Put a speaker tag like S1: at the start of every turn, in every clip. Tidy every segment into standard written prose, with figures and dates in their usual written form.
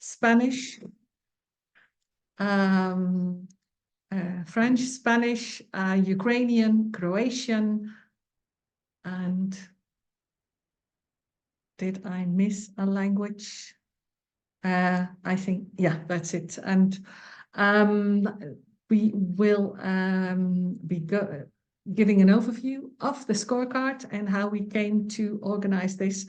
S1: Spanish, French, Spanish, Ukrainian, Croatian, and did I miss a language? I think, yeah, that's it. And we will be giving an overview of the scorecard and how we came to organize this.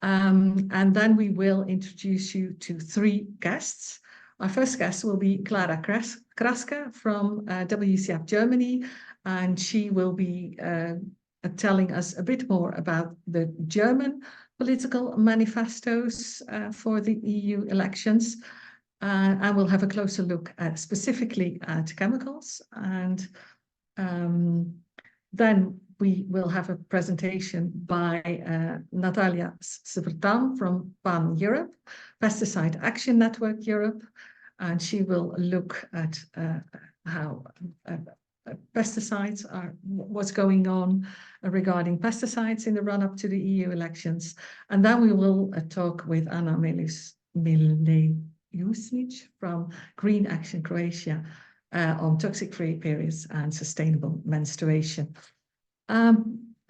S1: And then we will introduce you to 3 guests. Our first guest will be Clara Kraske from WECF Germany, and she will be telling us a bit more about the German political manifestos for the EU elections. And we'll have a closer look at specifically at chemicals. And then we will have a presentation by Natalija Svrtan from PAN Europe, Pesticide Action Netwerk Europe, and she will look at how pesticides are, what's going on regarding pesticides in the run-up to the EU elections. And then we will talk with Anna Milejusnic from Green Action Croatia on toxic-free periods and sustainable menstruation.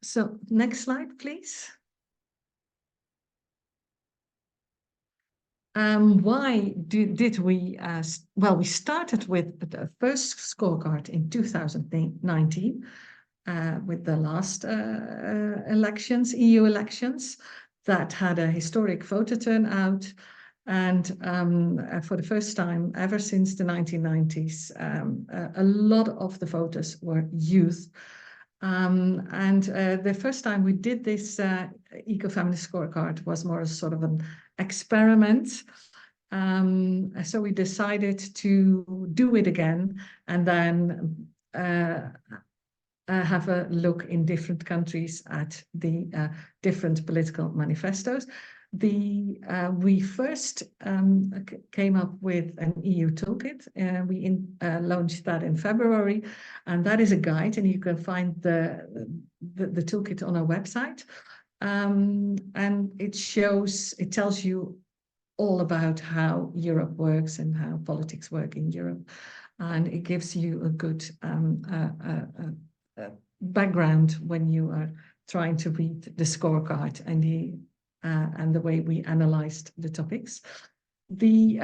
S1: So next slide, please. Why did we, well, we started with the first scorecard in 2019 with the last elections, EU elections, that had a historic voter turnout. And for the first time ever since the 1990s, a lot of the voters were youth. And the first time we did this Ecofeminist Scorecard was more sort of an experiment. So we decided to do it again and then have a look in different countries at the different political manifestos. We first came up with an EU toolkit. We launched that in February, and that is a guide, and you can find the toolkit on our website. And it tells you all about how Europe works and how politics work in Europe, and it gives you a good background when you are trying to read the scorecard and the way we analyzed the topics. The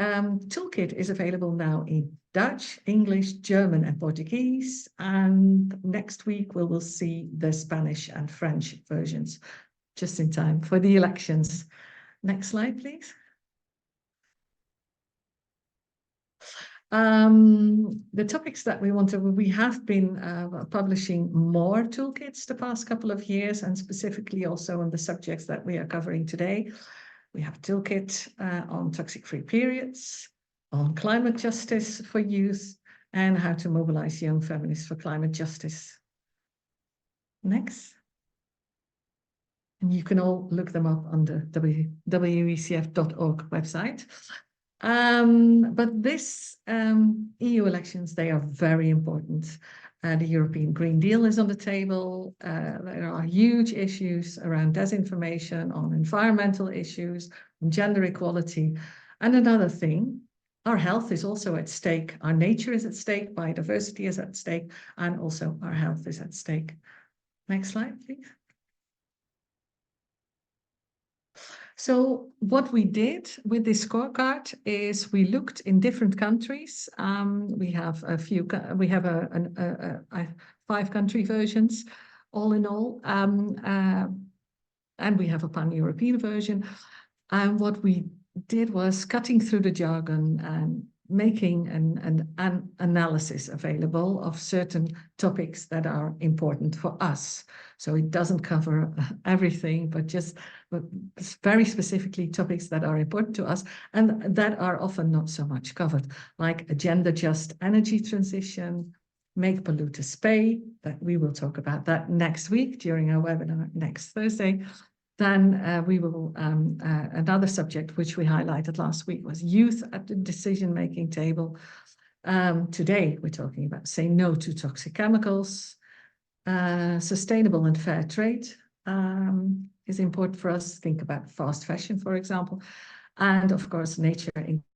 S1: toolkit is available now in Dutch, English, German, and Portuguese. And next week we will see the Spanish and French versions, just in time for the elections. Next slide, please. The topics that we have been publishing more toolkits the past couple of years, and specifically also on the subjects that we are covering today. We have a toolkit on toxic-free periods, on climate justice for youth, and how to mobilize young feminists for climate justice. Next. And you can all look them up on the wecf.org website. But this EU elections, they are very important. The European Green Deal is on the table. There are huge issues around disinformation, on environmental issues, on gender equality. And another thing, our health is also at stake. Our nature is at stake, biodiversity is at stake, and also our health is at stake. Next slide, please. So what we did with this scorecard is we looked in different countries. We have 5 country versions, all in all, and we have a pan-European version. And what we did was cutting through the jargon and making an analysis available of certain topics that are important for us. So it doesn't cover everything, but very specifically topics that are important to us and that are often not so much covered, like a gender-just energy transition, make polluters pay, that we will talk about that next week during our webinar next Thursday. Then we will, another subject which we highlighted last week was youth at the decision-making table. Today, we're talking about saying no to toxic chemicals. Sustainable and fair trade is important for us. Think about fast fashion, for example. and of course, nature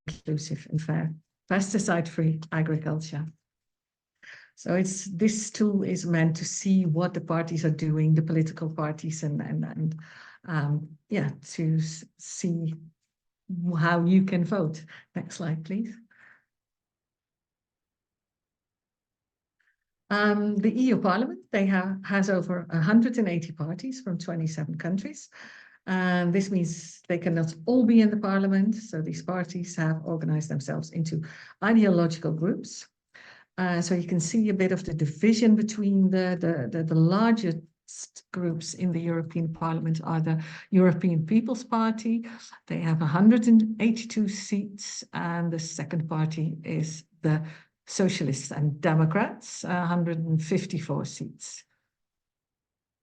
S1: inclusive and fair, pesticide-free agriculture. So this tool is meant to see what the parties are doing, the political parties, and to see how you can vote. Next slide, please. The EU Parliament, has over 180 parties from 27 countries. And this means they cannot all be in the parliament. So these parties have organized themselves into ideological groups. So you can see a bit of the division between the largest groups in the European Parliament are the European People's Party. They have 182 seats, and the second party is the Socialists and Democrats, 154 seats.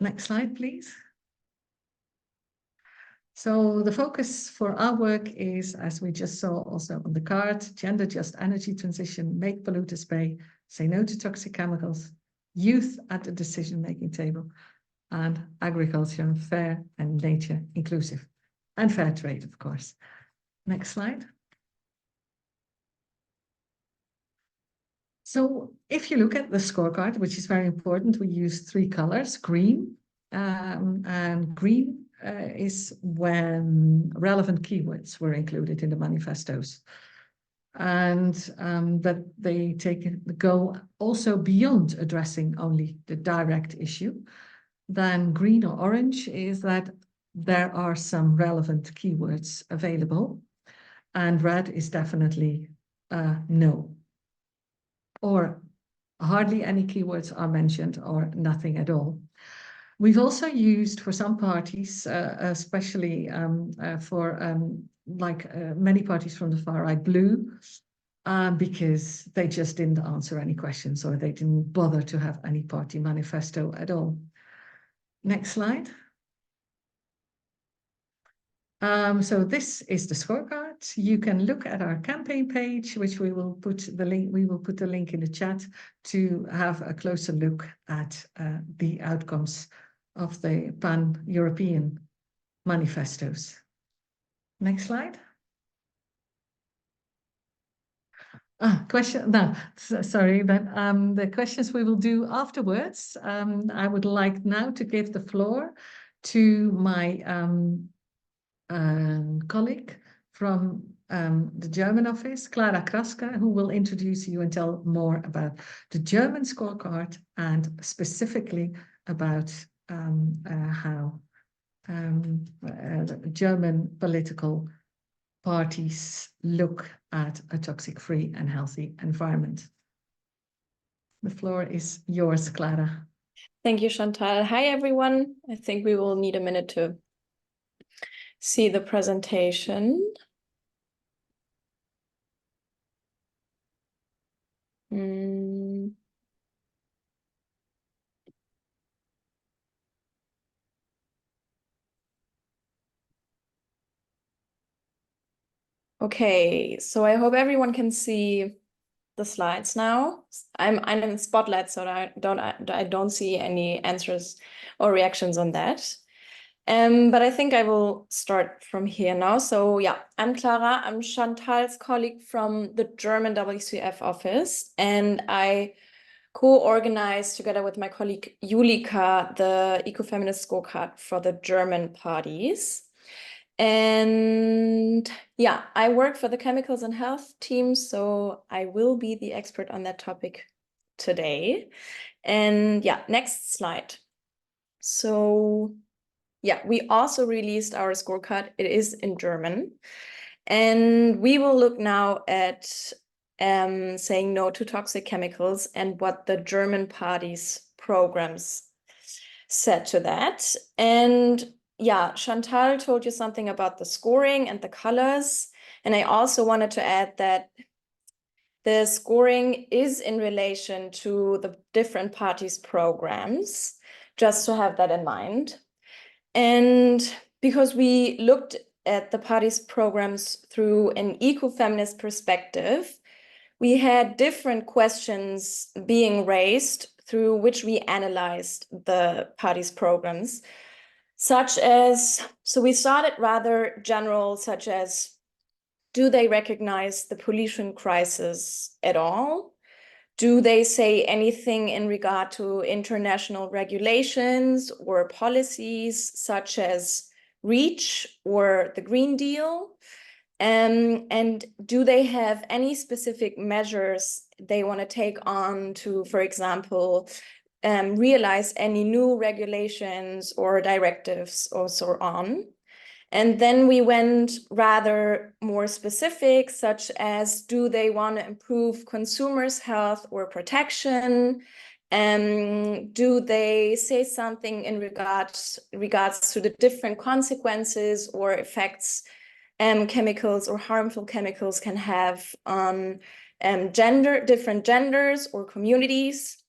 S1: Next slide, please. So the focus for our work is, as we just saw also on the card, gender just energy transition, make polluters pay, say no to toxic chemicals, youth at the decision-making table, and agriculture fair and nature inclusive, and fair trade, of course. Next slide. So if you look at the scorecard, which is very important, we use 3 colors, green, and green is when relevant keywords were included in the manifestos. And that they go also beyond addressing only the direct issue. Then green or orange is that there are some relevant keywords available. And red is definitely no. Or hardly any keywords are mentioned or nothing at all. We've also used for some parties, especially for many parties from the far right, blue, because they just didn't answer any questions or they didn't bother to have any party manifesto at all. Next slide. So this is the scorecard. You can look at our campaign page, which we will put the link. We will put the link in the chat to have a closer look at the outcomes of the pan-European manifestos. Next slide. Question. No, sorry. Then the questions we will do afterwards. I would like now to give the floor to my colleague from the German office, Clara Kraske, who will introduce you and tell more about the German scorecard and specifically about how German political parties look at a toxic-free and healthy environment. The floor is yours, Clara.
S2: Thank you, Chantal. Hi, everyone. I think we will need a minute to see the presentation. Okay, so I hope everyone can see the slides now. I'm in the spotlight, so I don't see any answers or reactions on that. But I think I will start from here now. So yeah, I'm Clara. I'm Chantal's colleague from the German WECF office, and I co-organized together with my colleague Julika the Ecofeminist Scorecard for the German parties. And yeah, I work for the chemicals and health team, so I will be the expert on that topic today. And yeah, next slide. So yeah, we also released our scorecard. It is in German. And we will look now at saying no to toxic chemicals and what the German party's programs said to that. And yeah, Chantal told you something about the scoring and the colors. And I also wanted to add that the scoring is in relation to the different parties' programs, just to have that in mind. And because we looked at the parties' programs through an ecofeminist perspective, we had different questions being raised through which we analyzed the parties' programs, such as, so we started rather general, such as do they recognize the pollution crisis at all? Do they say anything in regard to international regulations or policies such as REACH or the Green Deal? And do they have any specific measures they want to take on to, for example, realize any new regulations or directives or so on? And then we went rather more specific, such as, do they want to improve consumers' health or protection? Do they say something in regards to the different consequences or effects chemicals or harmful chemicals can have on different genders or communities?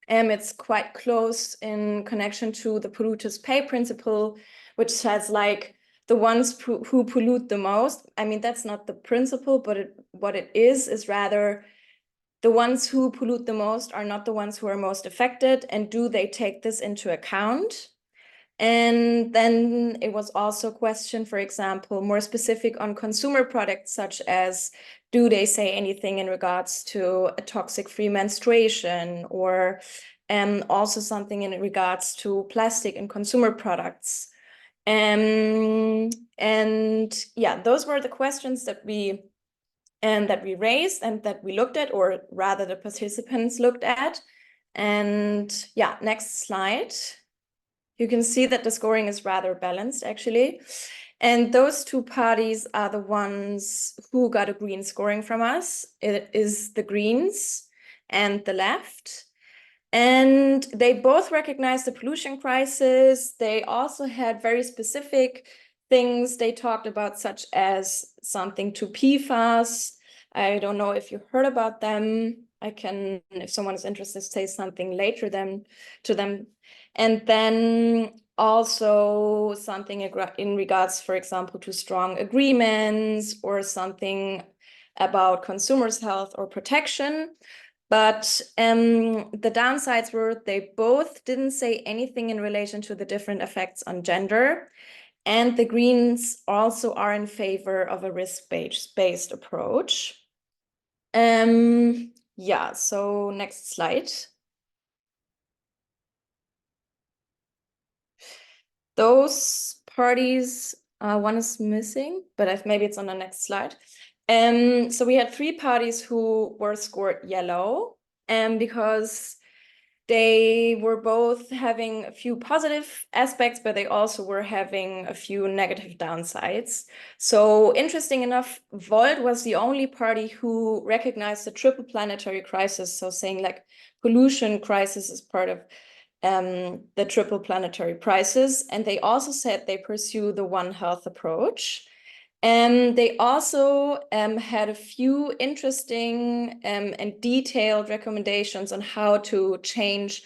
S2: It's quite close in connection to the polluters pay principle, which says like the ones who pollute the most. I mean, that's not the principle, but what it is rather the ones who pollute the most are not the ones who are most affected. And do they take this into account? And then it was also a question, for example, more specific on consumer products, such as, do they say anything in regards to a toxic-free menstruation, or also something in regards to plastic and consumer products? And yeah, those were the questions that we raised and that we looked at, or rather the participants looked at. And yeah, next slide. You can see that the scoring is rather balanced, actually. And those two parties are the ones who got a green scoring from us. It is the Greens and the left. And they both recognize the pollution crisis. They also had very specific things they talked about, such as something to PFAS. I don't know if you heard about them. I can, if someone is interested, say something later to them. And then also something in regards, for example, to strong agreements or something about consumers' health or protection. But the downsides were they both didn't say anything in relation to the different effects on gender. And the Greens also are in favor of a risk-based approach. Yeah, so next slide. Those parties, one is missing, but maybe it's on the next slide. So we had 3 parties who were scored yellow, because they were both having a few positive aspects, but they also were having a few negative downsides. So interesting enough, Volt was the only party who recognized the triple planetary crisis. So saying like pollution crisis is part of the triple planetary crisis. And they also said they pursue the One Health approach. And they also had a few interesting and detailed recommendations on how to change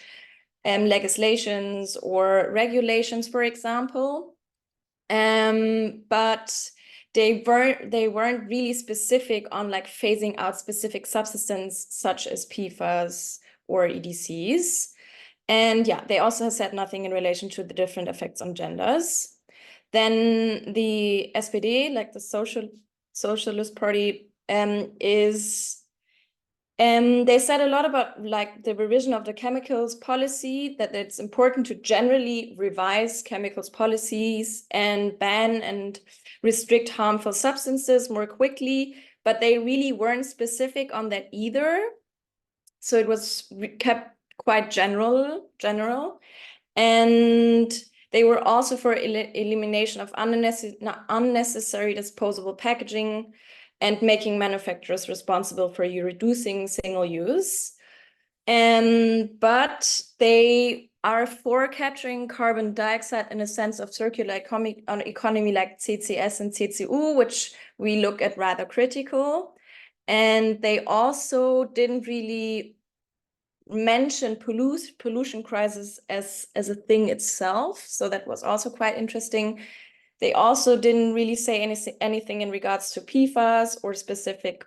S2: legislations or regulations, for example. But they weren't really specific on like phasing out specific substances such as PFAS or EDCs. And yeah, they also said nothing in relation to the different effects on genders. Then the SPD, like the Socialist Party, they said a lot about like the revision of the chemicals policy, that it's important to generally revise chemicals policies and ban and restrict harmful substances more quickly, but they really weren't specific on that either. So it was kept quite general. And they were also for elimination of unnecessary disposable packaging and making manufacturers responsible for reducing single use. But they are for capturing carbon dioxide in a sense of circular economy like CCS and CCU, which we look at rather critical. And they also didn't really mention pollution crisis as a thing itself. So that was also quite interesting. They also didn't really say anything in regards to PFAS or specific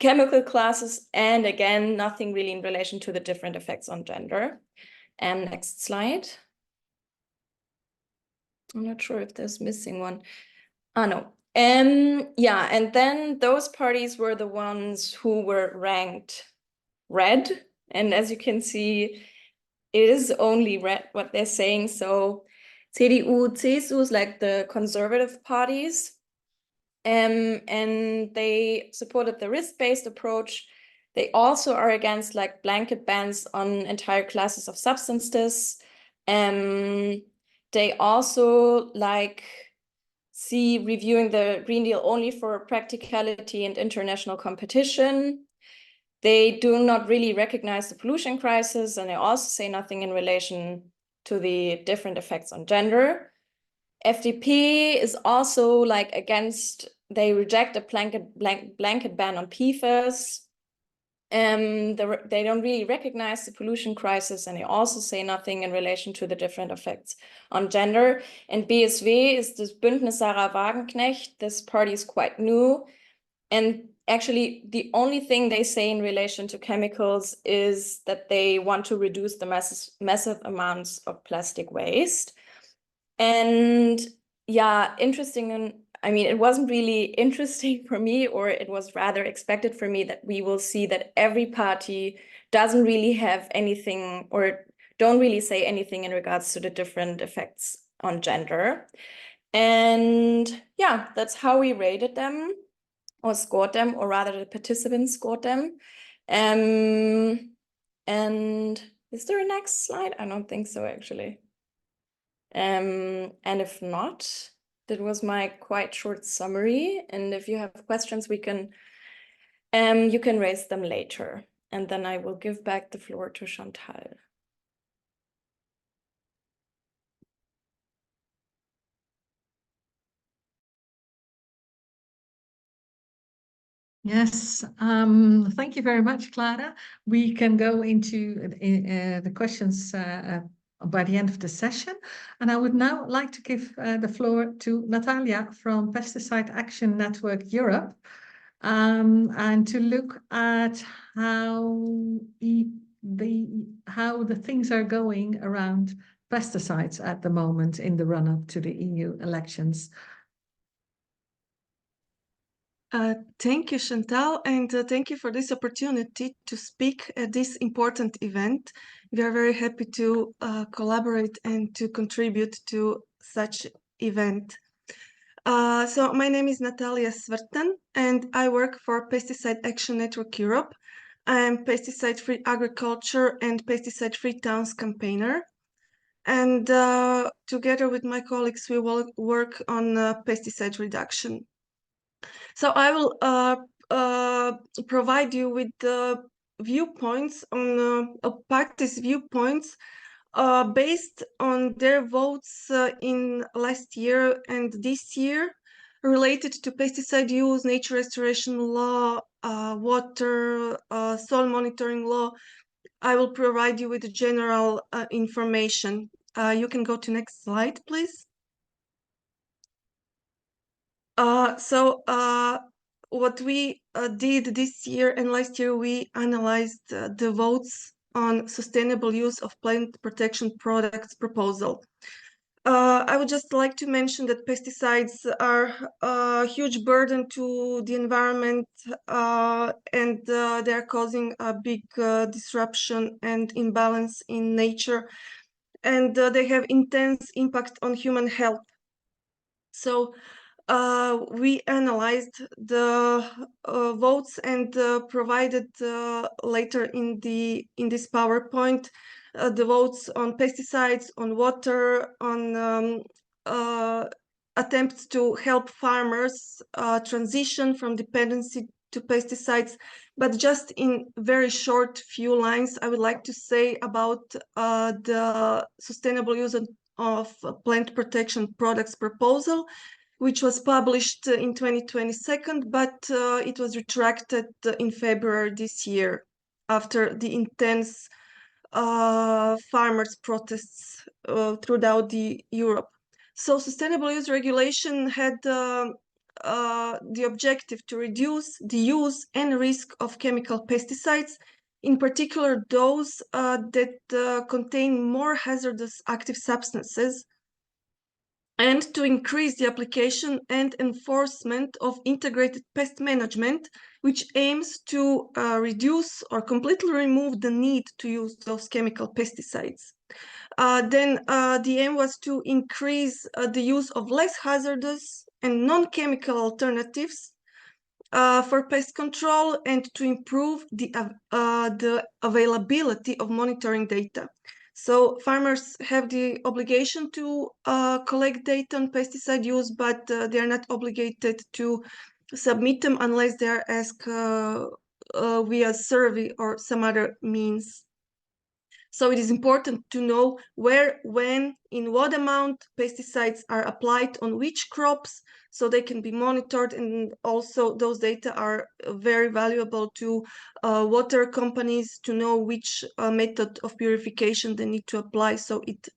S2: chemical classes. And again, nothing really in relation to the different effects on gender. And next slide. I'm not sure if there's missing one. Oh, no. Yeah, and then those parties were the ones who were ranked red. And as you can see, it is only red what they're saying. So CDU, CSU is like the conservative parties. And they supported the risk-based approach. They also are against like blanket bans on entire classes of substances. They also like see reviewing the Green Deal only for practicality and international competition. They do not really recognize the pollution crisis, and they also say nothing in relation to the different effects on gender. FDP is also like against, they reject a blanket ban on PFAS. They don't really recognize the pollution crisis, and they also say nothing in relation to the different effects on gender. And BSW is this Bündnis Sarah Wagenknecht. This party is quite new. And actually, the only thing they say in relation to chemicals is that they want to reduce the massive amounts of plastic waste. And yeah, interesting. And I mean, it wasn't really interesting for me, or it was rather expected for me that we will see that every party doesn't really have anything or don't really say anything in regards to the different effects on gender. And yeah, that's how we rated them or scored them, or rather the participants scored them. And is there a next slide? I don't think so, actually. And if not, that was my quite short summary. And if you have questions, you can raise them later. And then I will give back the floor to Chantal.
S1: Yes, thank you very much, Clara. We can go into the questions by the end of the session. And I would now like to give the floor to Natalija from Pesticide Action Netwerk Europe, and to look at how the things are going around pesticides at the moment in the run-up to the EU elections.
S3: Thank you, Chantal, and thank you for this opportunity to speak at this important event. We are very happy to collaborate and to contribute to such event. So my name is Natalija Svrtan, and I work for Pesticide Action Netwerk Europe. I am pesticide-free agriculture and pesticide-free towns campaigner. And together with my colleagues, we will work on pesticide reduction. So I will provide you with the viewpoints on parties' viewpoints based on their votes in last year and this year related to pesticide use, nature restoration law, water, soil monitoring law. I will provide you with general information. You can go to next slide, please. What we did this year and last year, we analyzed the votes on sustainable use of plant protection products proposal. I would just like to mention that pesticides are a huge burden to the environment, and they are causing a big disruption and imbalance in nature, and they have intense impact on human health. So we analyzed the votes and provided later in this PowerPoint the votes on pesticides, on water, on attempts to help farmers transition from dependency to pesticides. But just in very short few lines, I would like to say about the sustainable use of plant protection products proposal, which was published in 2022, but it was retracted in February this year after the intense farmers' protests throughout Europe. So sustainable use regulation had the objective to reduce the use and risk of chemical pesticides, in particular those that contain more hazardous active substances, and to increase the application and enforcement of integrated pest management, which aims to reduce or completely remove the need to use those chemical pesticides. Then the aim was to increase the use of less hazardous and non-chemical alternatives for pest control, and to improve the availability of monitoring data. So farmers have the obligation to collect data on pesticide use, but they are not obligated to submit them unless they are asked via survey or some other means. So it is important to know where, when, in what amount pesticides are applied on which crops, so they can be monitored, and also those data are very valuable to water companies to know which method of purification they need to apply, so it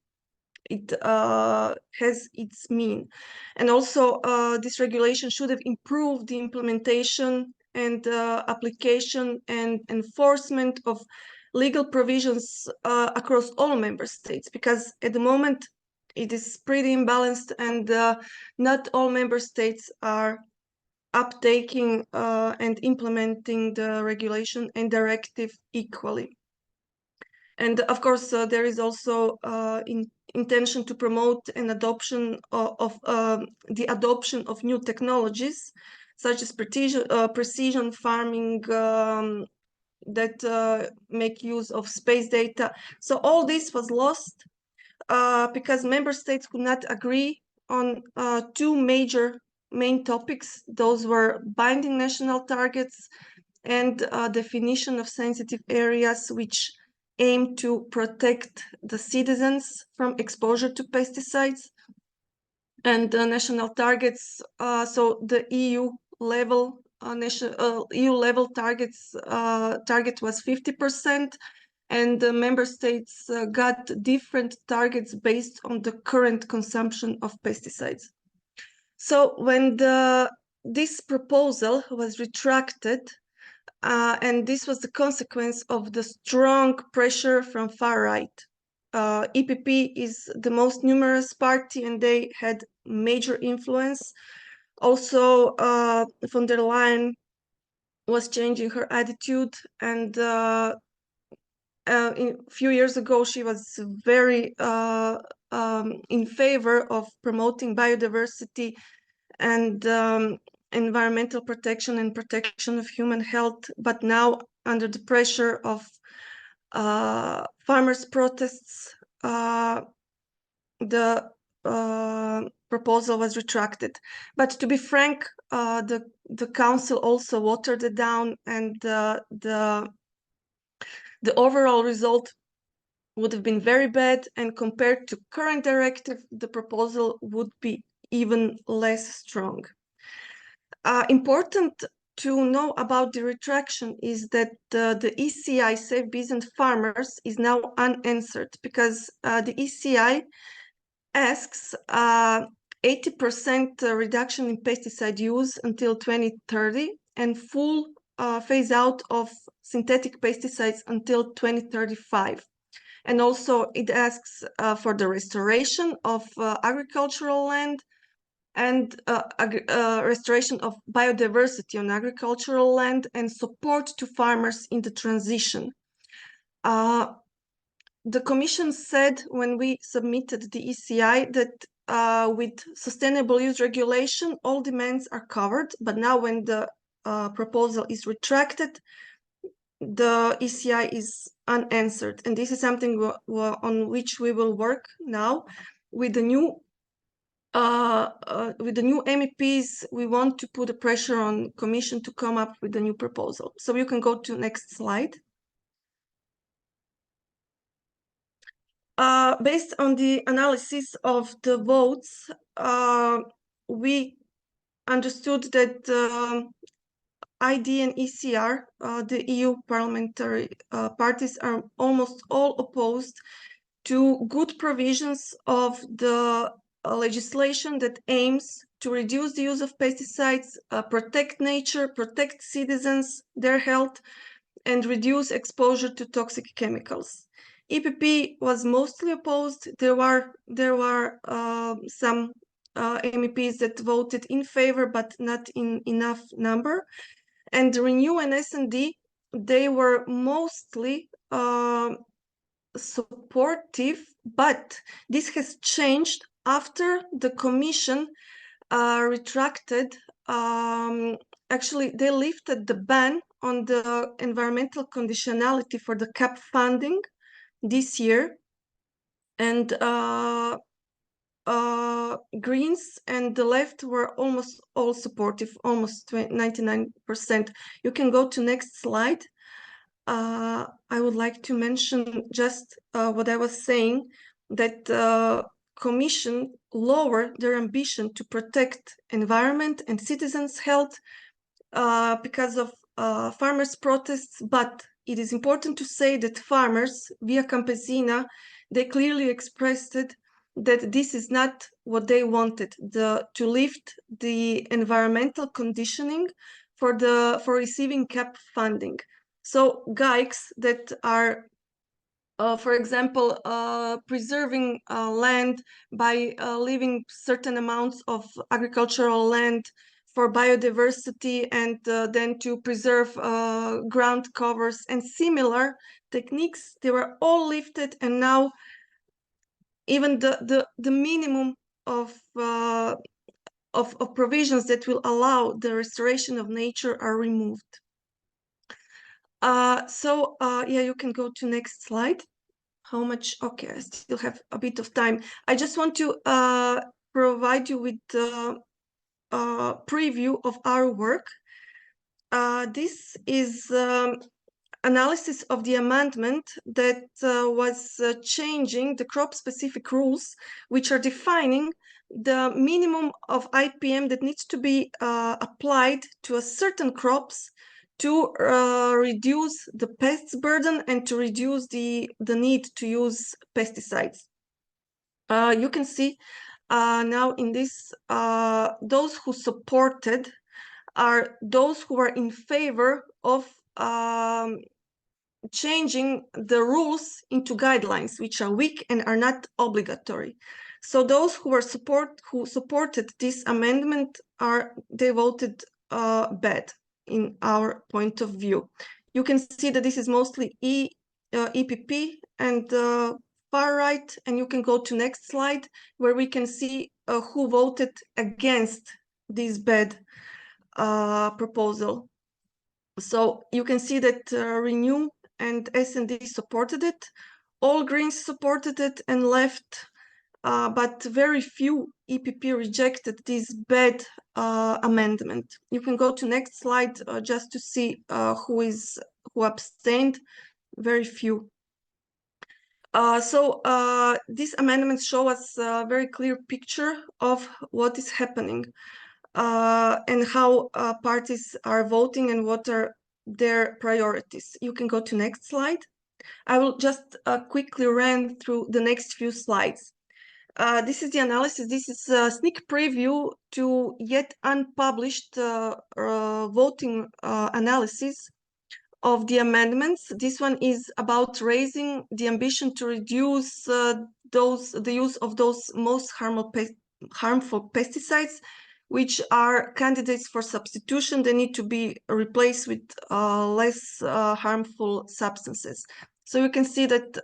S3: has its mean. And also this regulation should have improved the implementation and application and enforcement of legal provisions across all member states, because at the moment it is pretty imbalanced, and not all member states are uptaking and implementing the regulation and directive equally. And of course, there is also intention to promote an adoption of the adoption of new technologies, such as precision farming that make use of space data. So all this was lost because member states could not agree on two main topics. Those were binding national targets and definition of sensitive areas, which aim to protect the citizens from exposure to pesticides. And national targets, so the EU level target was 50%, and the member states got different targets based on the current consumption of pesticides. So when this proposal was retracted, and this was the consequence of the strong pressure from far right. EPP is the most numerous party, and they had major influence. Also, von der Leyen was changing her attitude, and a few years ago she was very in favor of promoting biodiversity and environmental protection and protection of human health, but now under the pressure of farmers' protests, the proposal was retracted. But to be frank, the council also watered it down, and the overall result would have been very bad, and compared to current directive, the proposal would be even less strong. Important to know about the retraction is that the ECI Safe Bees and Farmers is now unanswered, because the ECI asks 80% reduction in pesticide use until 2030 and full phase out of synthetic pesticides until 2035. And also it asks for the restoration of agricultural land and restoration of biodiversity on agricultural land, and support to farmers in the transition. The Commission said when we submitted the ECI that with sustainable use regulation, all demands are covered, but now when the proposal is retracted, the ECI is unanswered. And this is something on which we will work now with the new MEPs. We want to put the pressure on Commission to come up with a new proposal. So you can go to next slide. Based on the analysis of the votes, we understood that ID and ECR, the EU parliamentary parties, are almost all opposed to good provisions of the legislation that aims to reduce the use of pesticides, protect nature, protect citizens, their health, and reduce exposure to toxic chemicals. EPP was mostly opposed. There were some MEPs that voted in favor, but not in enough number. And Renew and S&D, they were mostly supportive, but this has changed after the Commission retracted. Actually, they lifted the ban on the environmental conditionality for the CAP funding this year, and Greens and the left were almost all supportive, almost 99%. You can go to next slide. I would like to mention just what I was saying, that Commission lowered their ambition to protect environment and citizens' health because of farmers' protests, but it is important to say that farmers, via Campesina, they clearly expressed it, that this is not what they wanted, to lift the environmental conditioning for receiving CAP funding. So GAICs that are, for example, preserving land by leaving certain amounts of agricultural land for biodiversity, and then to preserve ground covers and similar techniques, they were all lifted, and now even the minimum of provisions that will allow the restoration of nature are removed. Yeah, you can go to next slide. How much? Okay, I still have a bit of time. I just want to provide you with a preview of our work. This is analysis of the amendment that was changing the crop-specific rules, which are defining the minimum of IPM that needs to be applied to a certain crops to reduce the pests burden and to reduce the need to use pesticides. You can see now in this, those who supported are those who are in favor of changing the rules into guidelines, which are weak and are not obligatory. So those who supported this amendment they voted bad in our point of view. You can see that this is mostly EPP and far right, and you can go to next slide where we can see who voted against this bad proposal. So you can see that Renew and S&D supported it, all Greens supported it and left, but very few EPP rejected this bad amendment. You can go to next slide just to see who abstained. Very few. So these amendments show us a very clear picture of what is happening and how parties are voting and what are their priorities. You can go to next slide. I will just quickly run through the next few slides. This is the analysis. This is a sneak preview to yet unpublished voting analysis of the amendments. This one is about raising the ambition to reduce the use of those most harmful pesticides, which are candidates for substitution. They need to be replaced with less harmful substances. So you can see that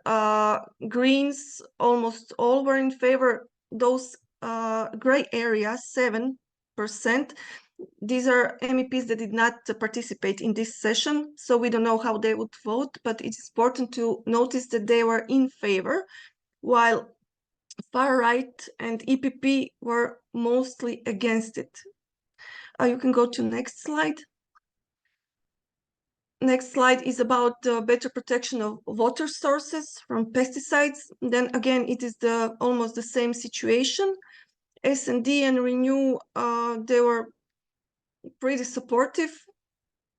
S3: Greens almost all were in favor. Those gray areas, 7%. These are MEPs that did not participate in this session, so we don't know how they would vote, but it's important to notice that they were in favor, while far right and EPP were mostly against it. You can go to next slide. Next slide is about the better protection of water sources from pesticides. Then again, it is almost the same situation. S&D and Renew, they were pretty supportive,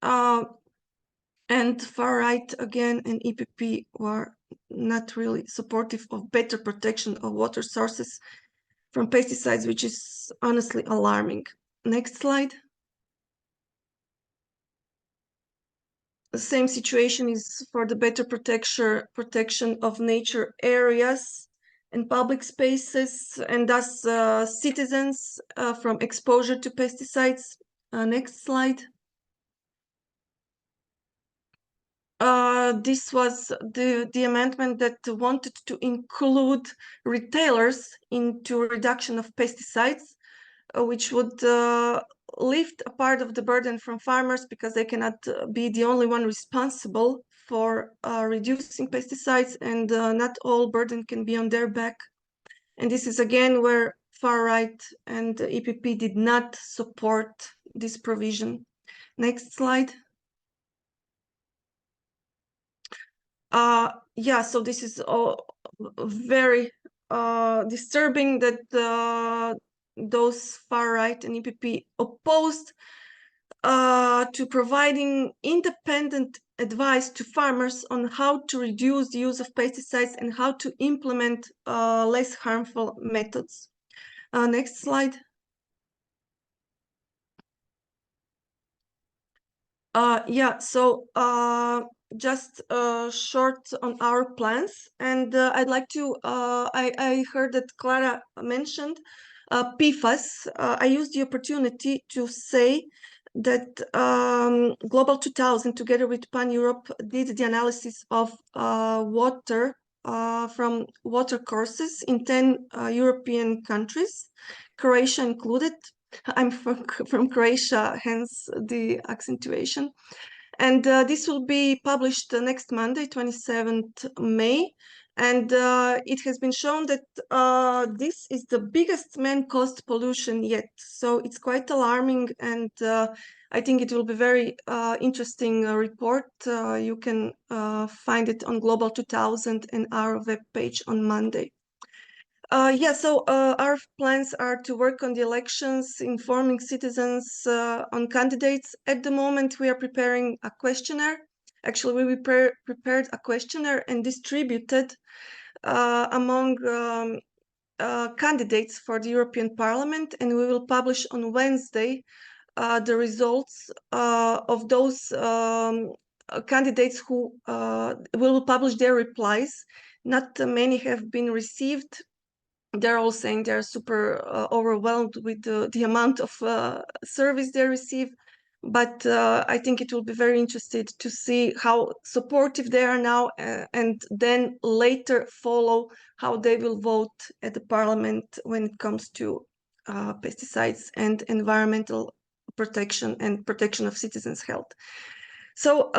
S3: and far right again and EPP were not really supportive of better protection of water sources from pesticides, which is honestly alarming. Next slide. The same situation is for the better protection of nature areas and public spaces, and thus citizens from exposure to pesticides. Next slide. This was the amendment that wanted to include retailers into reduction of pesticides, which would lift a part of the burden from farmers, because they cannot be the only one responsible for reducing pesticides, and not all burden can be on their back. And this is again where far right and EPP did not support this provision. Next slide. Yeah, so this is all very disturbing that those far right and EPP opposed to providing independent advice to farmers on how to reduce the use of pesticides and how to implement less harmful methods. Next slide. Yeah, so just short on our plans, and I'd like to, I heard that Clara mentioned PFAS. I used the opportunity to say that Global 2000, together with Pan Europe, did the analysis of water from water courses in 10 European countries, Croatia included. I'm from Croatia, hence the accentuation. And this will be published next Monday, 27th May. And it has been shown that this is the biggest man-caused pollution yet. So it's quite alarming, and I think it will be very interesting report. You can find it on Global 2000 and our webpage on Monday. Yeah, so our plans are to work on the elections, informing citizens on candidates. At the moment, we are preparing a questionnaire. Actually, we prepared a questionnaire and distributed among candidates for the European Parliament, and we will publish on Wednesday the results of those candidates who will publish their replies. Not many have been received. They're all saying they're super overwhelmed with the amount of service they receive. But I think it will be very interesting to see how supportive they are now, and then later follow how they will vote at the parliament when it comes to pesticides and environmental protection and protection of citizens' health. So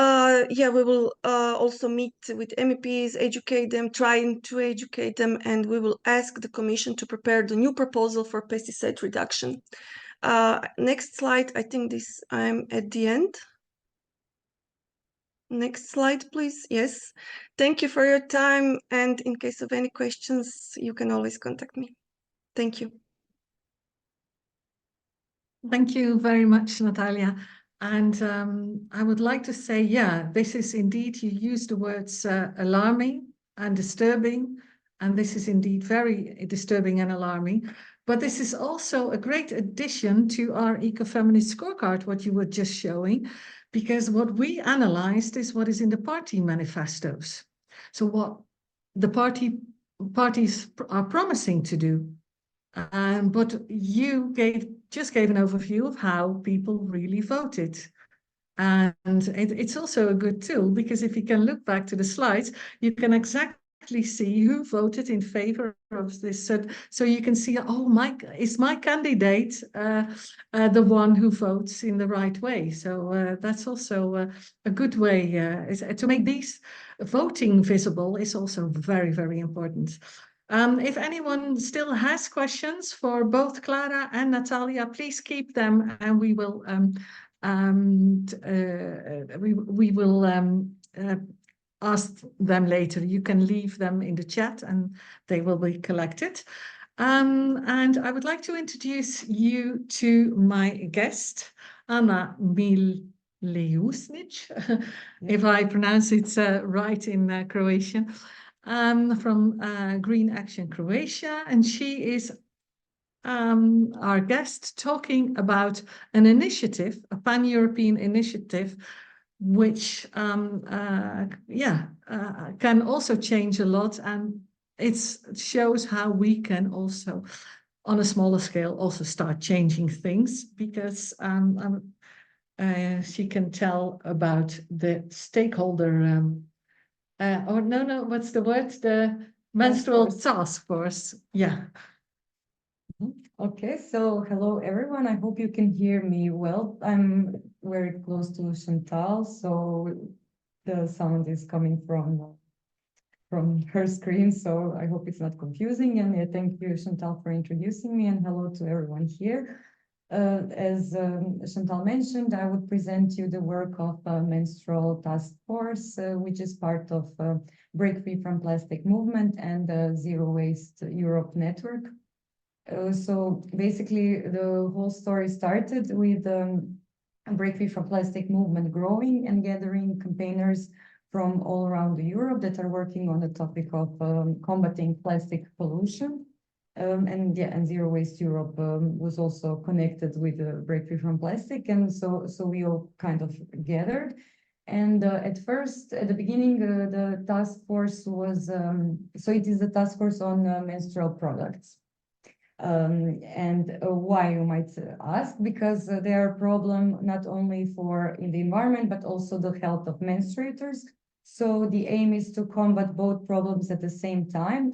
S3: yeah, we will also meet with MEPs, educate them, trying to educate them, and we will ask the Commission to prepare the new proposal for pesticide reduction. Next slide. I think I'm at the end. Next slide, please. Yes. Thank you for your time, and in case of any questions, you can always contact me. Thank you.
S1: Thank you very much, Natalija. And I would like to say, yeah, this is indeed, you use the words alarming and disturbing, and this is indeed very disturbing and alarming. But this is also a great addition to our Ecofeminist Scorecard, what you were just showing, because what we analyzed is what is in the party manifestoes. So what the parties are promising to do. But you just gave an overview of how people really voted. And it's also a good tool, because if you can look back to the slides, you can exactly see who voted in favor of this. So you can see, oh, is my candidate the one who votes in the right way? So that's also a good way to make these voting visible is also very, very important. If anyone still has questions for both Clara and Natalija, please keep them, and we will ask them later. You can leave them in the chat, and they will be collected. And I would like to introduce you to my guest, Anna Milejusnic, if I pronounce it right in Croatian. From Green Action Croatia, and she is our guest talking about an initiative, a pan-European initiative, which can also change a lot, and it shows how we can also, on a smaller scale, also start changing things, because she can tell about the stakeholder, what's the word? The menstrual task force. Yeah.
S4: Okay, so hello everyone. I hope you can hear me well. I'm very close to Chantal, so the sound is coming from her screen, so I hope it's not confusing. And thank you, Chantal, for introducing me, and hello to everyone here. As Chantal mentioned, I would present you the work of Menstrual Task Force, which is part of Break Free from Plastic movement and Zero Waste Europe network. So basically, the whole story started with Break Free from Plastic movement growing and gathering campaigners from all around Europe that are working on the topic of combating plastic pollution. And Zero Waste Europe was also connected with Break Free from Plastic, and so we all kind of gathered. And at the beginning, the task force was so it is the task force on menstrual products. And why, you might ask? Because they are a problem not only in the environment, but also the health of menstruators. So the aim is to combat both problems at the same time,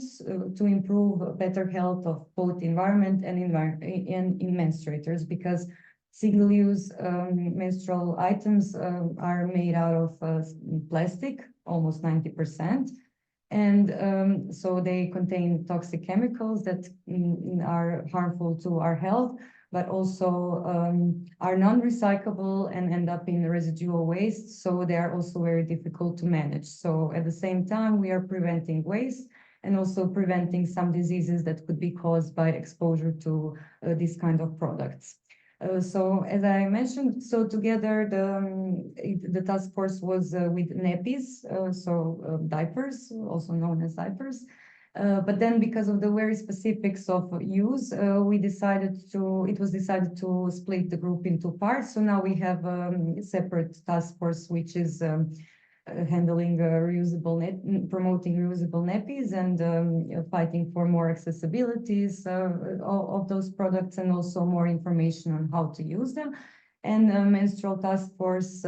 S4: to improve better health of both environment and in menstruators, because single-use menstrual items are made out of plastic, almost 90%. And so they contain toxic chemicals that are harmful to our health, but also are non-recyclable and end up in residual waste. So they are also very difficult to manage. So at the same time, we are preventing waste and also preventing some diseases that could be caused by exposure to these kind of products. So as I mentioned, so together the task force was with MEPs, diapers, also known as diapers. But then, because of the very specifics of use, it was decided to split the group into parts. So now we have a separate task force, which is handling promoting reusable nappies and fighting for more accessibilities of those products, and also more information on how to use them. And Menstrual Task Force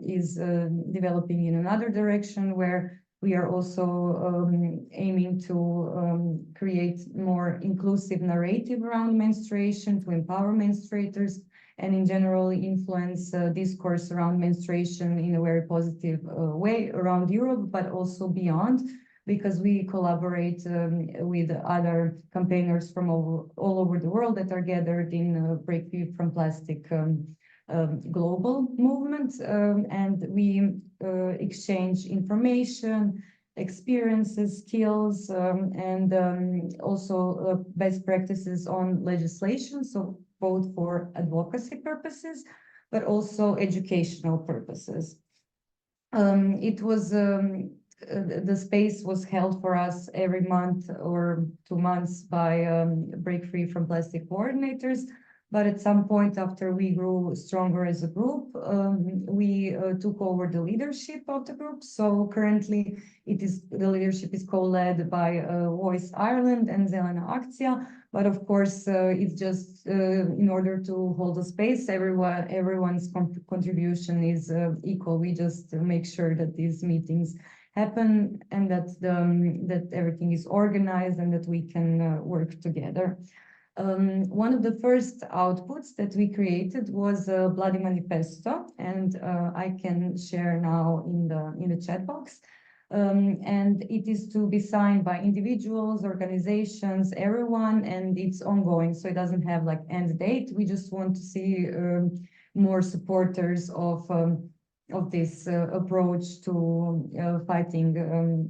S4: is developing in another direction, where we are also aiming to create more inclusive narrative around menstruation, to empower menstruators, and in general influence discourse around menstruation in a very positive way around Europe, but also beyond, because we collaborate with other campaigners from all over the world that are gathered in Break Free from Plastic global movement, and we exchange information, experiences, skills, and also best practices on legislation, so both for advocacy purposes, but also educational purposes. The space was held for us every month or 2 months by Break Free from Plastic coordinators. But at some point, after we grew stronger as a group, we took over the leadership of the group. So currently, the leadership is co-led by Voice Ireland and Zelena Akcija. But of course, it's just in order to hold a space, everyone's contribution is equal. We just make sure that these meetings happen and that everything is organized and that we can work together. One of the first outputs that we created was a bloody manifesto, and I can share now in the chat box. And it is to be signed by individuals, organizations, everyone, and it's ongoing, so it doesn't have like end date. We just want to see more supporters of this approach to fighting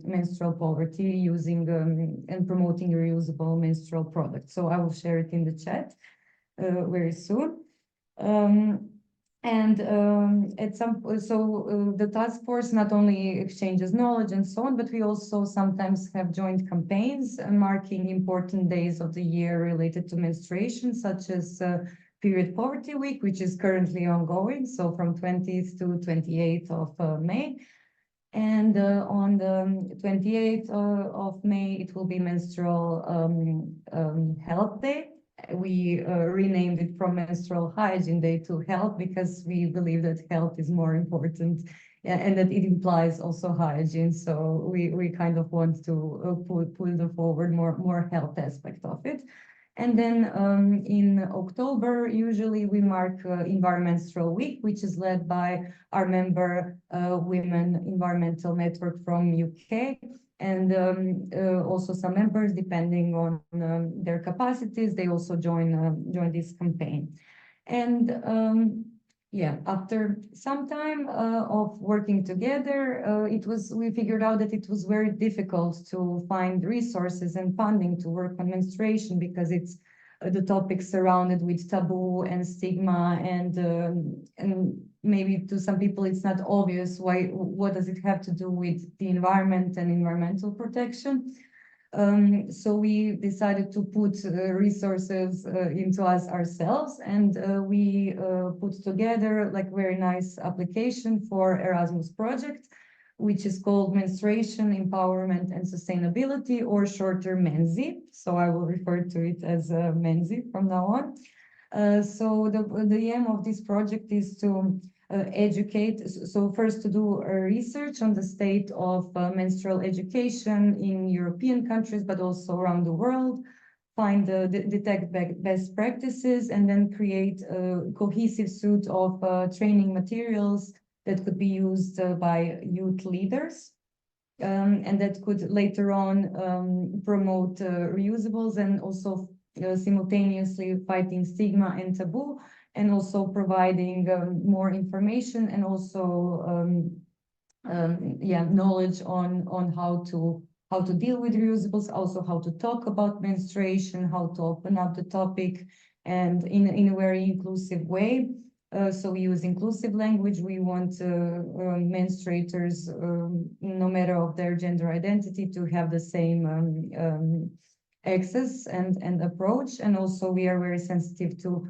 S4: menstrual poverty, using and promoting reusable menstrual products. So I will share it in the chat very soon. The task force not only exchanges knowledge and so on, but we also sometimes have joint campaigns marking important days of the year related to menstruation, such as Period Poverty Week, which is currently ongoing, so from 20th to 28th of May. And on the 28th of May, it will be Menstrual Health Day. We renamed it from Menstrual Hygiene Day to Health because we believe that health is more important and that it implies also hygiene. So we kind of want to pull forward more health aspect of it. And then in October, usually we mark Environmental Week, which is led by our member Women Environmental Network from UK, and also some members, depending on their capacities, they also join this campaign. And yeah, after some time of working together, we figured out that it was very difficult to find resources and funding to work on menstruation because it's the topic surrounded with taboo and stigma, and maybe to some people it's not obvious what does it have to do with the environment and environmental protection. So we decided to put resources into us ourselves, and we put together like very nice application for Erasmus project, which is called Menstruation, Empowerment and Sustainability, or shorter MENSI. So I will refer to it as MENSI from now on. So the aim of this project is to educate, so first to do research on the state of menstrual education in European countries, but also around the world, detect best practices, and then create a cohesive suite of training materials that could be used by youth leaders, and that could later on promote reusables and also simultaneously fighting stigma and taboo, and also providing more information and also knowledge on how to deal with reusables, also how to talk about menstruation, how to open up the topic, and in a very inclusive way. So we use inclusive language. We want menstruators, no matter of their gender identity, to have the same access and approach. And also we are very sensitive to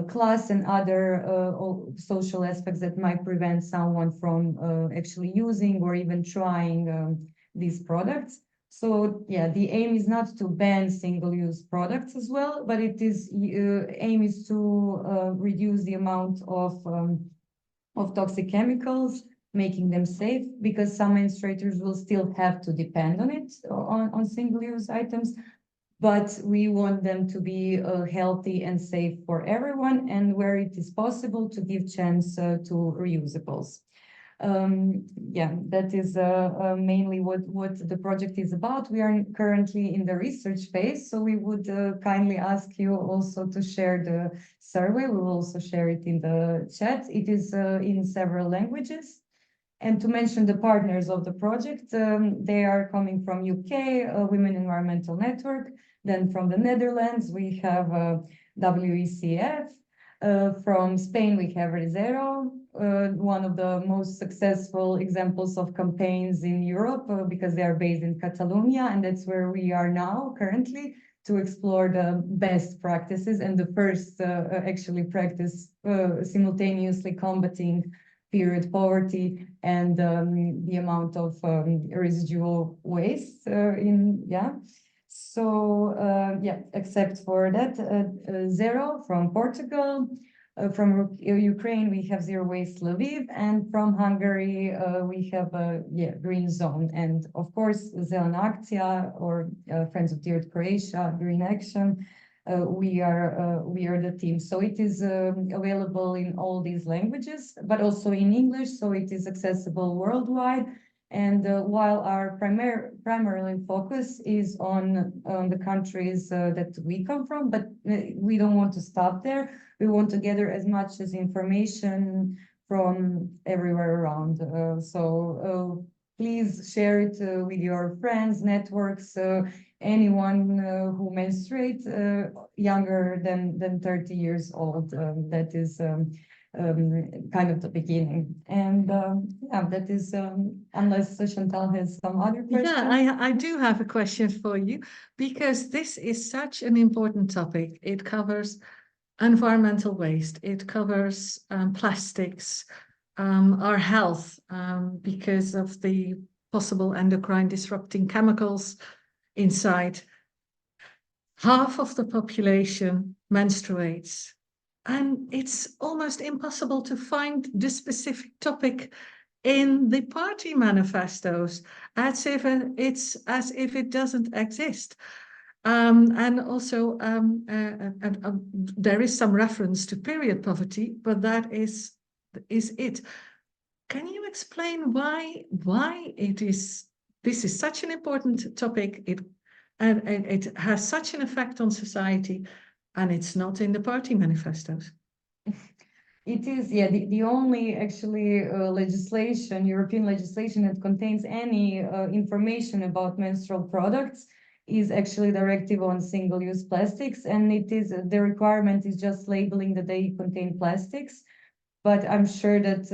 S4: class and other social aspects that might prevent someone from actually using or even trying these products. So yeah, the aim is not to ban single-use products as well, but it is aim is to reduce the amount of toxic chemicals, making them safe, because some menstruators will still have to depend on it, on single-use items. But we want them to be healthy and safe for everyone, and where it is possible to give chance to reusables. Yeah, that is mainly what the project is about. We are currently in the research phase, so we would kindly ask you also to share the survey. We will also share it in the chat. It is in several languages. And to mention the partners of the project, they are coming from UK, Women Environmental Network. Then from the Netherlands, we have WECF. From Spain, we have Rezero, one of the most successful examples of campaigns in Europe, because they are based in Catalonia, and that's where we are now currently, to explore the best practices and the first actually practice simultaneously combating period poverty and the amount of residual waste So yeah, except for that, Zero from Portugal, from Ukraine we have Zero Waste Lviv, and from Hungary we have Green Zone, and of course Zelena Akcija, or Friends of the Earth Croatia, Green Action. We are the team. So it is available in all these languages, but also in English, so it is accessible worldwide. And while our primarily focus is on the countries that we come from, but we don't want to stop there. We want to gather as much as information from everywhere around. So please share it with your friends, networks, anyone who menstruates younger than 30 years old. That is kind of the beginning. And yeah, that is, unless Chantal has some other questions.
S1: Yeah, I do have a question for you, because this is such an important topic. It covers environmental waste, it covers plastics, our health because of the possible endocrine disrupting chemicals inside. Half of the population menstruates, and it's almost impossible to find this specific topic in the party manifestos, as if it doesn't exist. And also, there is some reference to period poverty, but that is it. Can you explain why this is such an important topic? And it has such an effect on society, and it's not in the party manifestos.
S4: It is, yeah, the only actually legislation, European legislation that contains any information about menstrual products is actually directive on single-use plastics, and it is the requirement is just labeling that they contain plastics. But I'm sure that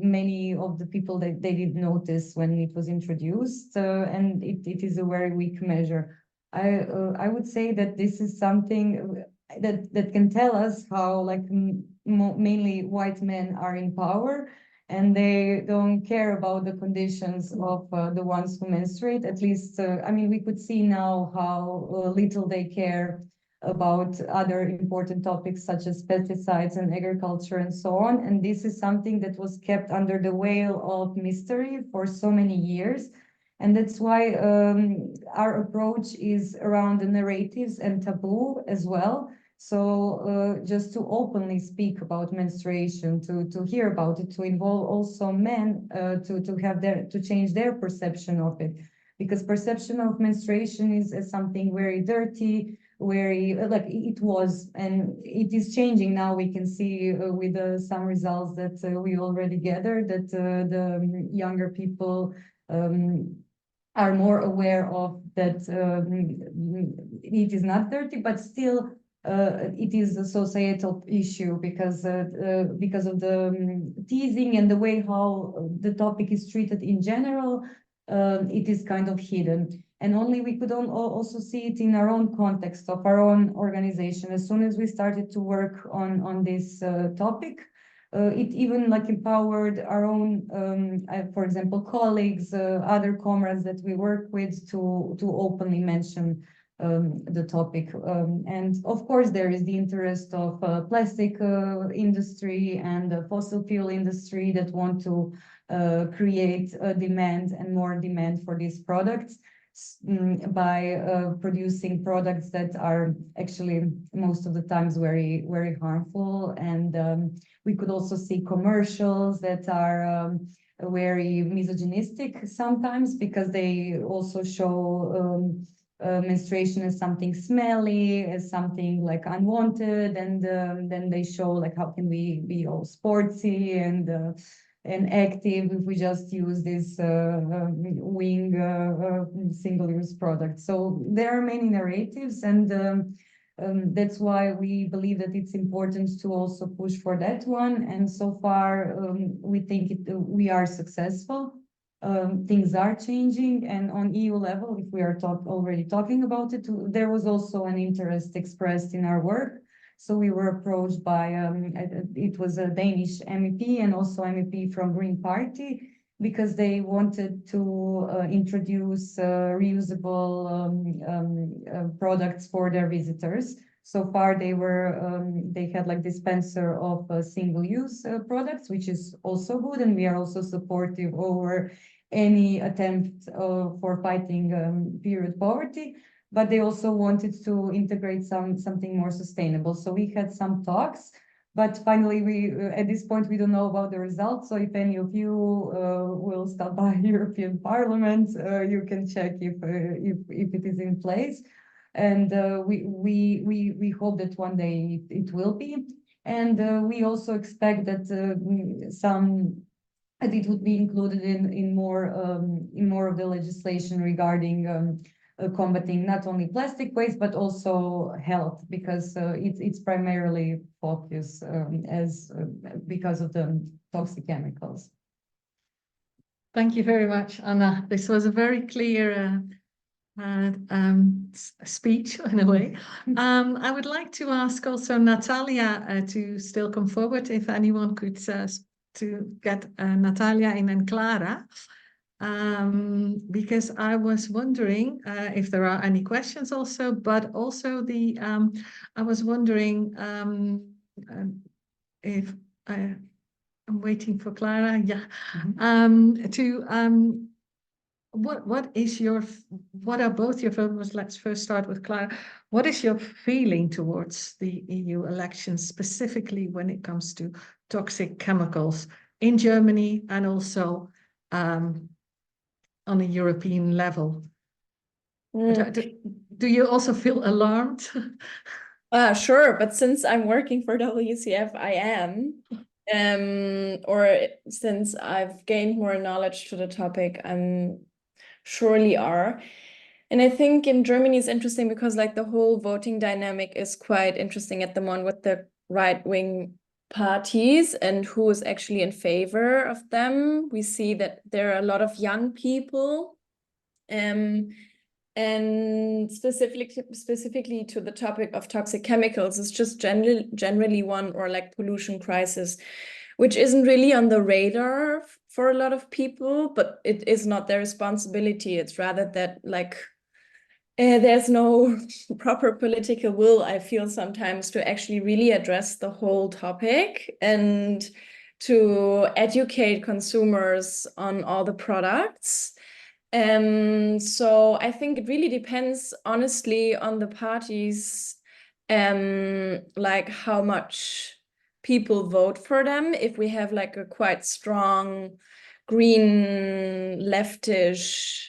S4: many of the people they did notice when it was introduced, and it is a very weak measure. I would say that this is something that can tell us how like mainly white men are in power, and they don't care about the conditions of the ones who menstruate. At least, I mean, we could see now how little they care about other important topics such as pesticides and agriculture and so on. And this is something that was kept under the veil of mystery for so many years. And that's why our approach is around the narratives and taboo as well. So just to openly speak about menstruation, to hear about it, to involve also men to change their perception of it, because perception of menstruation is something very dirty, very like it was, and it is changing now. We can see with some results that we already gathered that the younger people are more aware of that it is not dirty, but still it is a societal issue because of the teasing and the way how the topic is treated in general. It is kind of hidden. And only we could also see it in our own context of our own organization. As soon as we started to work on this topic, it even like empowered our own, for example, colleagues, other comrades that we work with to openly mention the topic. And of course, there is the interest of plastic industry and the fossil fuel industry that want to create a demand and more demand for these products by producing products that are actually most of the times very, very harmful. And we could also see commercials that are very misogynistic sometimes, because they also show menstruation as something smelly, as something like unwanted, and then they show like how can we be all sportsy and active if we just use this wing single-use product. So there are many narratives, and that's why we believe that it's important to also push for that one. And so far, we think we are successful. Things are changing, and on EU level, if we are already talking about it, there was also an interest expressed in our work. So we were approached by, it was a Danish MEP and also MEP from Green Party, because they wanted to introduce reusable products for their visitors. So far, they had like dispenser of single-use products, which is also good, and we are also supportive over any attempt for fighting period poverty. But they also wanted to integrate something more sustainable. So we had some talks, but finally at this point we don't know about the results. So if any of you will stop by European Parliament, you can check if it is in place. And we hope that one day it will be. And we also expect that it would be included in more of the legislation regarding combating not only plastic waste but also health, because it's primarily focused because of the toxic chemicals.
S1: Thank you very much, Anna. This was a very clear speech in a way. I would like to ask also Natalija to still come forward if anyone could to get Natalija in and Clara, because I was wondering if there are any questions also, but also I was wondering if I'm waiting for Clara, yeah, what are both your feelings? Let's first start with Clara. What is your feeling towards the EU elections, specifically when it comes to toxic chemicals in Germany and also on a European level? Do you also feel alarmed?
S2: Sure, but since I'm working for WCF, I am. Or since I've gained more knowledge to the topic, I'm surely are. And I think in Germany is interesting because like the whole voting dynamic is quite interesting at the moment with the right-wing parties and who is actually in favor of them. We see that there are a lot of young people, and specifically to the topic of toxic chemicals, it's just generally one, or like pollution crisis, which isn't really on the radar for a lot of people, but it is not their responsibility. It's rather that like there's no proper political will, I feel sometimes, to actually really address the whole topic and to educate consumers on all the products. So I think it really depends, honestly, on the parties, like how much people vote for them. If we have like a quite strong green leftish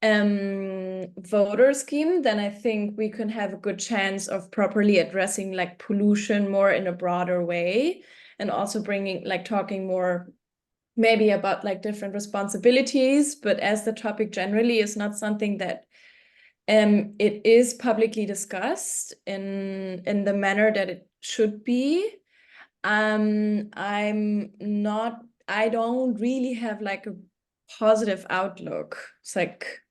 S2: voter scheme, then I think we can have a good chance of properly addressing like pollution more in a broader way, and also bringing like talking more maybe about like different responsibilities. But as the topic generally is not something that it is publicly discussed in the manner that it should be, I don't really have like a positive outlook. It's like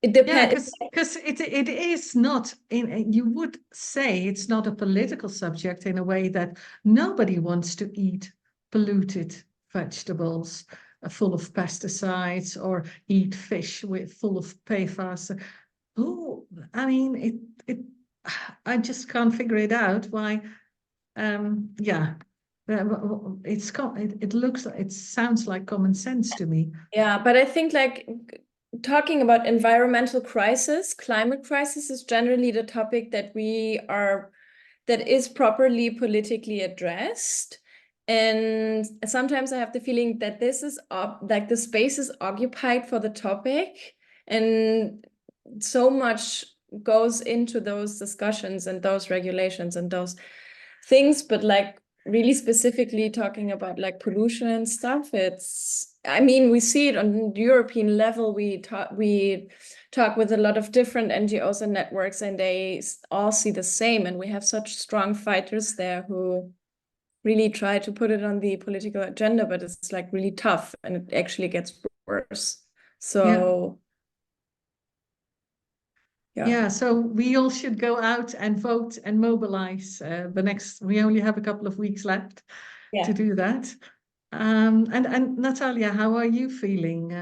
S2: it depends.
S1: Yeah, because it is not you would say it's not a political subject in a way that nobody wants to eat polluted vegetables full of pesticides or eat fish full of PFAS. Oh, I mean, I just can't figure it out why. Yeah, it sounds like common sense to me.
S2: Yeah, but I think like talking about environmental crisis, climate crisis is generally the topic that is properly politically addressed. And sometimes I have the feeling that this is like the space is occupied for the topic, and so much goes into those discussions and those regulations and those things, but like really specifically talking about like pollution and stuff, I mean, we see it on the European level. We talk with a lot of different NGOs and networks, and they all see the same. And we have such strong fighters there who really try to put it on the political agenda, but it's like really tough, and it actually gets worse. So
S1: yeah, so we all should go out and vote and mobilize. We only have a couple of weeks left to do that. And Natalija, how are you feeling?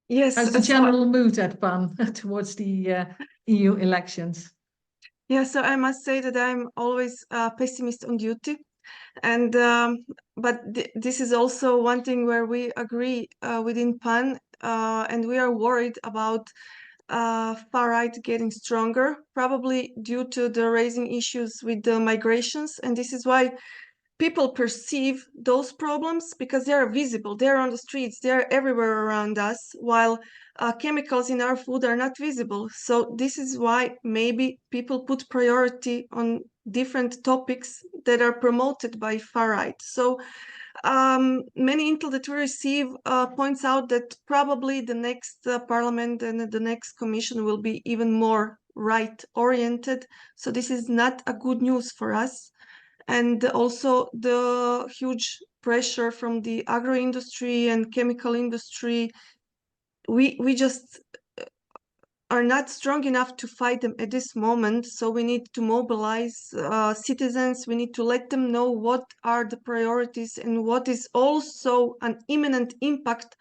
S3: Yes.
S1: How's the general mood at PAN towards the EU elections?
S3: Yeah, so I must say that I'm always a pessimist on duty. And but this is also one thing where we agree within PAN, and we are worried about far right getting stronger, probably due to the raising issues with the migrations. And this is why people perceive those problems, because they are visible, they're on the streets, they're everywhere around us, while chemicals in our food are not visible. So this is why maybe people put priority on different topics that are promoted by far right. So many intel that we receive points out that probably the next parliament and the next commission will be even more right oriented. So this is not a good news for us. And also the huge pressure from the agro industry and chemical industry. We just are not strong enough to fight them at this moment. So we need to mobilize citizens. We need to let them know what are the priorities and what is also an imminent impact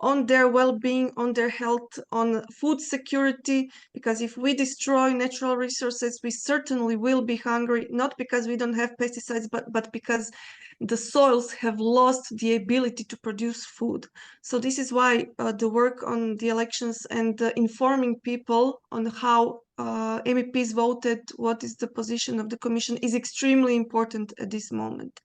S3: on their well-being, on their health, on food security, because if we destroy natural resources, we certainly will be hungry, not because we don't have pesticides, but because the soils have lost the ability to produce food. So this is why the work on the elections and informing people on how MEPs voted, what is the position of the Commission, is extremely important at this moment.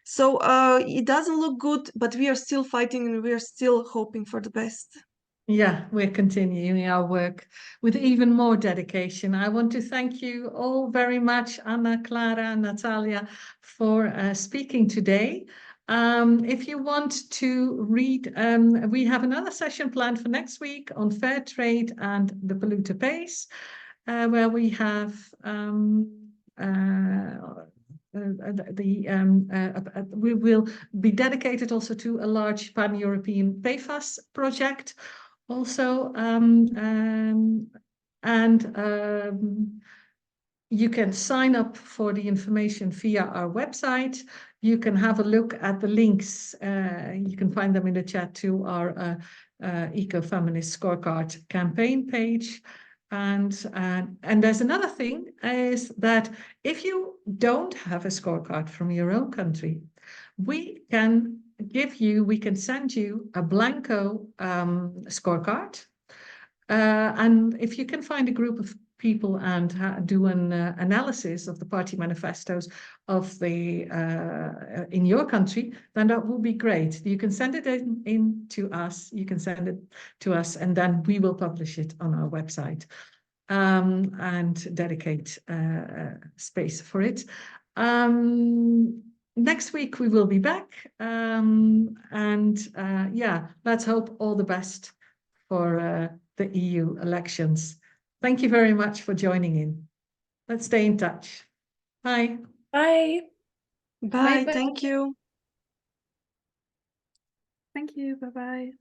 S3: So it doesn't look good, but we are still fighting and we are still hoping for the best.
S1: Yeah, we're continuing our work with even more dedication. I want to thank you all very much, Anna, Clara, and Natalija, for speaking today. If you want to read, we have another session planned for next week on fair trade and the polluter pays, where we have we will be dedicated also to a large pan-European PFAS project also, you can sign up for the information via our website. You can have a look at the links. You can find them in the chat to our Ecofeminist Scorecard campaign page. And there's another thing, is that if you don't have a scorecard from your own country, we can send you a blanco scorecard. And if you can find a group of people and do an analysis of the party manifestos of the in your country, then that will be great. You can send it in to us. You can send it to us, and then we will publish it on our website and dedicate space for it. Next week we will be back, yeah, let's hope all the best for the EU elections. Thank you very much for joining in. Let's stay in touch. Bye.
S2: Bye.
S3: Bye.
S2: Bye-bye.
S3: Thank you.
S5: Thank you. Bye-bye.